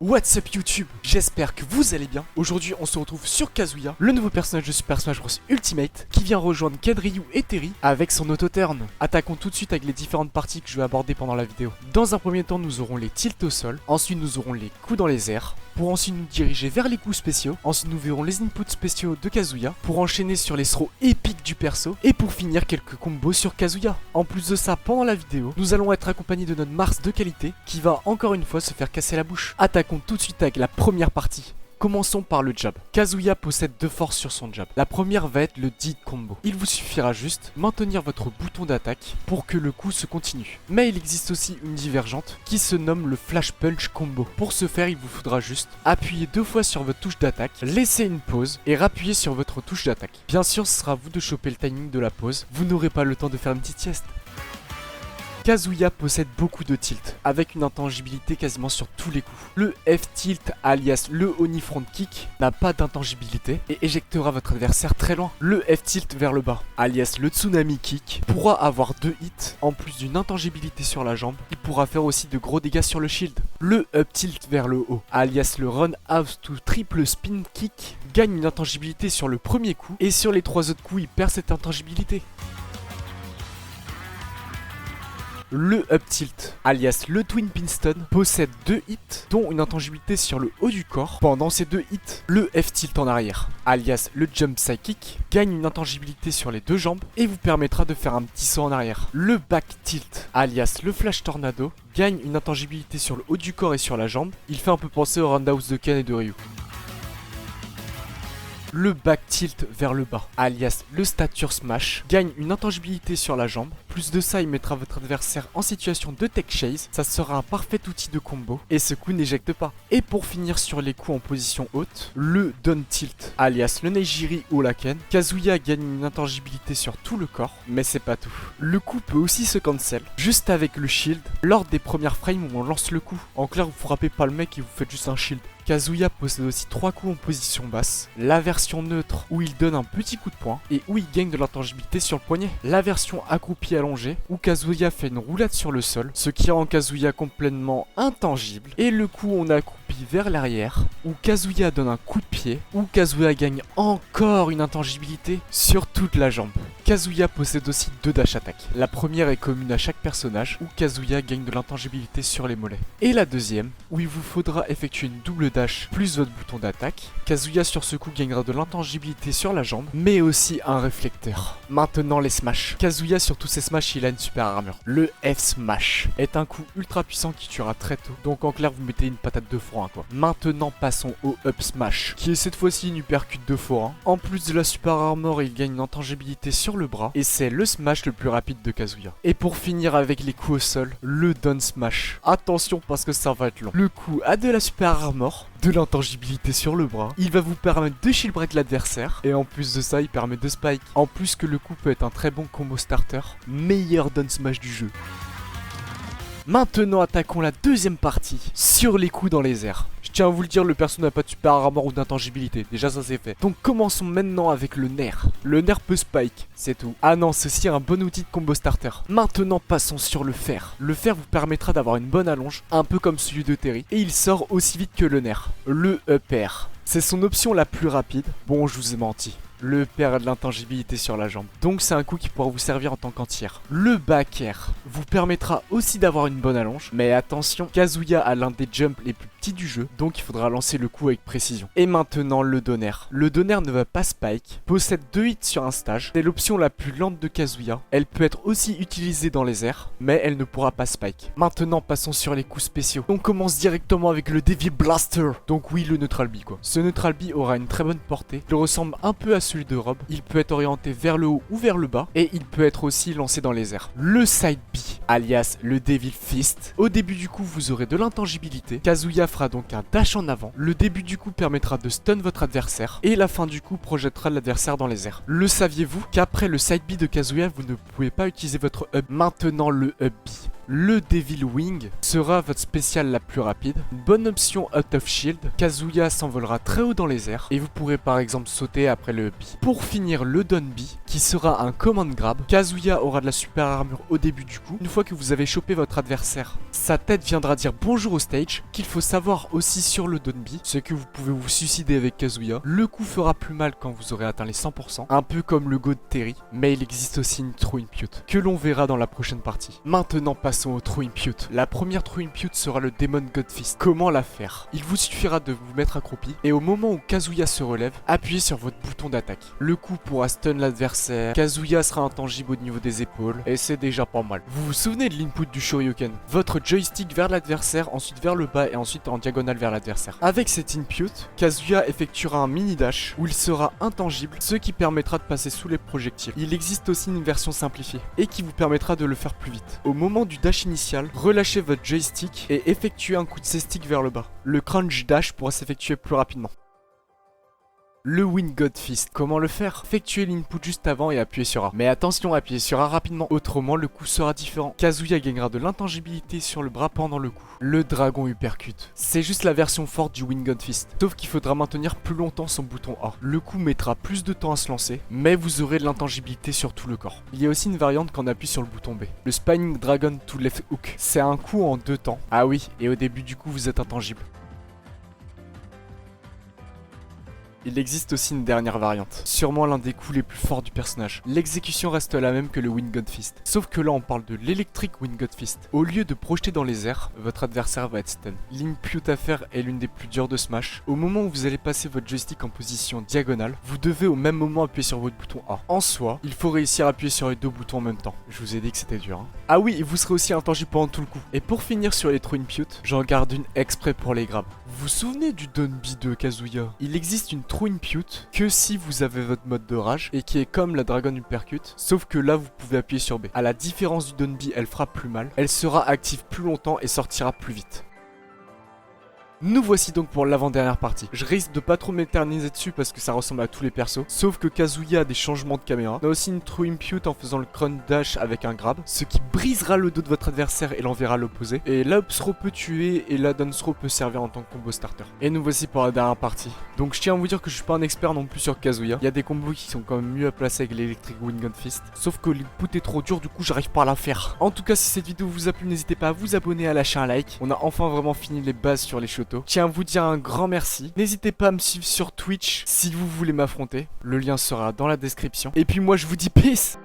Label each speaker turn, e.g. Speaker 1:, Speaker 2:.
Speaker 1: What's up YouTube, j'espère que vous allez bien. Aujourd'hui on se retrouve sur Kazuya, le nouveau personnage de Super Smash Bros Ultimate, qui vient rejoindre Ken, Ryu et Terry avec son auto-turn. Attaquons tout de suite avec les différentes parties que je vais aborder pendant la vidéo. Dans un premier temps nous aurons les tilts au sol, ensuite nous aurons les coups dans les airs, pour ensuite nous diriger vers les coups spéciaux, ensuite nous verrons les inputs spéciaux de Kazuya, pour enchaîner sur les throws épiques du perso, et pour finir quelques combos sur Kazuya. En plus de ça, pendant la vidéo, nous allons être accompagnés de notre Mars de qualité, qui va encore une fois se faire casser la bouche. Attaquons tout de suite avec la première partie. Commençons par le jab. Kazuya possède deux forces sur son jab. La première va être le dead combo. Il vous suffira juste maintenir votre bouton d'attaque pour que le coup se continue. Mais il existe aussi une divergente qui se nomme le flash punch combo. Pour ce faire, il vous faudra juste appuyer deux fois sur votre touche d'attaque, laisser une pause et rappuyer sur votre touche d'attaque. Bien sûr, ce sera à vous de choper le timing de la pause. Vous n'aurez pas le temps de faire une petite sieste. Kazuya possède beaucoup de tilt, avec une intangibilité quasiment sur tous les coups. Le F-tilt, alias le Oni front kick, n'a pas d'intangibilité et éjectera votre adversaire très loin. Le F-tilt vers le bas, alias le Tsunami kick, pourra avoir deux hits, en plus d'une intangibilité sur la jambe. Il pourra faire aussi de gros dégâts sur le shield. Le Up-tilt vers le haut, alias le Run House to triple spin kick, gagne une intangibilité sur le premier coup, et sur les trois autres coups, il perd cette intangibilité. Le up tilt, alias le twin pinstone, possède deux hits, dont une intangibilité sur le haut du corps. Pendant ces deux hits, le F tilt en arrière, alias le jump psychic, gagne une intangibilité sur les deux jambes et vous permettra de faire un petit saut en arrière. Le back tilt, alias le flash tornado, gagne une intangibilité sur le haut du corps et sur la jambe. Il fait un peu penser au roundhouse de Ken et de Ryu. Le back tilt vers le bas, alias le stature smash, gagne une intangibilité sur la jambe. Plus de ça, il mettra votre adversaire en situation de tech chase. Ça sera un parfait outil de combo et ce coup n'éjecte pas. Et pour finir sur les coups en position haute, le down tilt, alias le Neigiri Olaken. Kazuya gagne une intangibilité sur tout le corps, mais c'est pas tout. Le coup peut aussi se cancel, juste avec le shield, lors des premières frames où on lance le coup. En clair, vous frappez pas le mec et vous faites juste un shield. Kazuya possède aussi 3 coups en position basse, la version neutre où il donne un petit coup de poing et où il gagne de l'intangibilité sur le poignet, la version accroupie allongée où Kazuya fait une roulade sur le sol, ce qui rend Kazuya complètement intangible, et le coup on accroupi vers l'arrière où Kazuya donne un coup de pied, où Kazuya gagne encore une intangibilité sur toute la jambe. Kazuya possède aussi deux dash attack. La première est commune à chaque personnage où Kazuya gagne de l'intangibilité sur les mollets. Et la deuxième où il vous faudra effectuer une double dash plus votre bouton d'attaque. Kazuya sur ce coup gagnera de l'intangibilité sur la jambe mais aussi un réflecteur. Maintenant les smash. Kazuya sur tous ses smash il a une super armure. Le F smash est un coup ultra puissant qui tuera très tôt. Donc en clair vous mettez une patate de forain quoi. Maintenant passons au up smash qui est cette fois-ci une uppercut de forain. En plus de la super armor il gagne une intangibilité sur le bras et c'est le smash le plus rapide de Kazuya. Et pour finir avec les coups au sol, le down smash. Attention parce que ça va être long. Le coup a de la super armor, de l'intangibilité sur le bras, il va vous permettre de shield break l'adversaire et en plus de ça il permet de spike. En plus que le coup peut être un très bon combo starter, meilleur down smash du jeu. Maintenant attaquons la deuxième partie sur les coups dans les airs. Je tiens à vous le dire, le perso n'a pas de super armor ou d'intangibilité, déjà ça c'est fait. Donc commençons maintenant avec le nerf. Le nerf peut spike, c'est tout. Ah non, ceci est un bon outil de combo starter. Maintenant passons sur le fer. Le fer vous permettra d'avoir une bonne allonge, un peu comme celui de Terry, et il sort aussi vite que le nerf. Le upper, c'est son option la plus rapide. Bon, je vous ai menti. Le upper a de l'intangibilité sur la jambe, donc c'est un coup qui pourra vous servir en tant qu'entière. Le back air vous permettra aussi d'avoir une bonne allonge, mais attention, Kazuya a l'un des jumps les plus petits du jeu, donc il faudra lancer le coup avec précision. Et maintenant le donner. Le donner ne va pas spike, possède 2 hits sur un stage, c'est l'option la plus lente de Kazuya. Elle peut être aussi utilisée dans les airs, mais elle ne pourra pas spike. Maintenant passons sur les coups spéciaux. On commence directement avec le Devil Blaster, donc oui le Neutral B quoi. Ce Neutral B aura une très bonne portée, il ressemble un peu à celui de Rob, il peut être orienté vers le haut ou vers le bas et il peut être aussi lancé dans les airs. Le Side B, alias le Devil Fist, au début du coup vous aurez de l'intangibilité. Kazuya fera donc un dash en avant, le début du coup permettra de stun votre adversaire et la fin du coup projettera l'adversaire dans les airs. Le saviez-vous qu'après le Side B de Kazuya vous ne pouvez pas utiliser votre up. Maintenant le Up B. Le Devil Wing sera votre spéciale la plus rapide. Une bonne option out of shield. Kazuya s'envolera très haut dans les airs et vous pourrez par exemple sauter après le B. Pour finir, le Don B qui sera un command grab. Kazuya aura de la super armure au début du coup. Une fois que vous avez chopé votre adversaire, sa tête viendra dire bonjour au stage. Qu'il faut savoir aussi sur le Don B, c'est que vous pouvez vous suicider avec Kazuya. Le coup fera plus mal quand vous aurez atteint les 100%, un peu comme le go de Terry, mais il existe aussi une True Impute, que l'on verra dans la prochaine partie. Maintenant passons au True Impute. La première True Impute sera le Demon God Fist. Comment la faire? Il vous suffira de vous mettre accroupi, et au moment où Kazuya se relève, appuyez sur votre bouton d'attaque. Le coup pourra stun l'adversaire, Kazuya sera intangible au niveau des épaules, et c'est déjà pas mal. Vous vous souvenez de l'input du Shoryuken? Votre joystick vers l'adversaire, ensuite vers le bas, et ensuite en diagonale vers l'adversaire. Avec cette input, Kazuya effectuera un mini dash où il sera intangible, ce qui permettra de passer sous les projectiles. Il existe aussi une version simplifiée et qui vous permettra de le faire plus vite. Au moment du dash initial, relâchez votre joystick et effectuez un coup de C-stick vers le bas. Le crunch dash pourra s'effectuer plus rapidement. Le Wind God Fist, comment le faire? Effectuez l'input juste avant et appuyez sur A. Mais attention, appuyez sur A rapidement, autrement le coup sera différent. Kazuya gagnera de l'intangibilité sur le bras pendant le coup. Le Dragon Uppercut, c'est juste la version forte du Wind God Fist, sauf qu'il faudra maintenir plus longtemps son bouton A. Le coup mettra plus de temps à se lancer, mais vous aurez de l'intangibilité sur tout le corps. Il y a aussi une variante quand on appuie sur le bouton B. Le Spinning Dragon to Left Hook, c'est un coup en 2 temps. Ah oui, et au début du coup vous êtes intangible. Il existe aussi une dernière variante, sûrement l'un des coups les plus forts du personnage. L'exécution reste la même que le Wind God Fist, sauf que là on parle de l'électrique Wind God Fist. Au lieu de projeter dans les airs, votre adversaire va être stun. L'input à faire est l'une des plus dures de Smash. Au moment où vous allez passer votre joystick en position diagonale, vous devez au même moment appuyer sur votre bouton A. En soi, il faut réussir à appuyer sur les deux boutons en même temps. Je vous ai dit que c'était dur. Hein. Ah oui, et vous serez aussi intangible pendant tout le coup. Et pour finir sur les True Impute, j'en garde une exprès pour les grabs. Vous vous souvenez du Don B de Kazuya? Il existe une True Impute que si vous avez votre mode de rage et qui est comme la Dragon Uppercut, sauf que là vous pouvez appuyer sur B. À la différence du Don B, elle frappe plus mal, elle sera active plus longtemps et sortira plus vite. Nous voici donc pour l'avant-dernière partie. Je risque de pas trop m'éterniser dessus parce que ça ressemble à tous les persos. Sauf que Kazuya a des changements de caméra. On a aussi une True Impute en faisant le crunch dash avec un grab. Ce qui brisera le dos de votre adversaire et l'enverra à l'opposé. Et la up throw peut tuer et la down throw peut servir en tant que combo starter. Et nous voici pour la dernière partie. Donc je tiens à vous dire que je suis pas un expert non plus sur Kazuya. Il y a des combos qui sont quand même mieux à placer avec l'électrique Wind God Fist. Sauf que l'input est trop dur, du coup j'arrive pas à la faire. En tout cas, si cette vidéo vous a plu, n'hésitez pas à vous abonner, à lâcher un like. On a enfin vraiment fini les bases sur les Shoto. Tiens à vous dire un grand merci. N'hésitez pas à me suivre sur Twitch si vous voulez m'affronter. Le lien sera dans la description. Et puis moi je vous dis peace.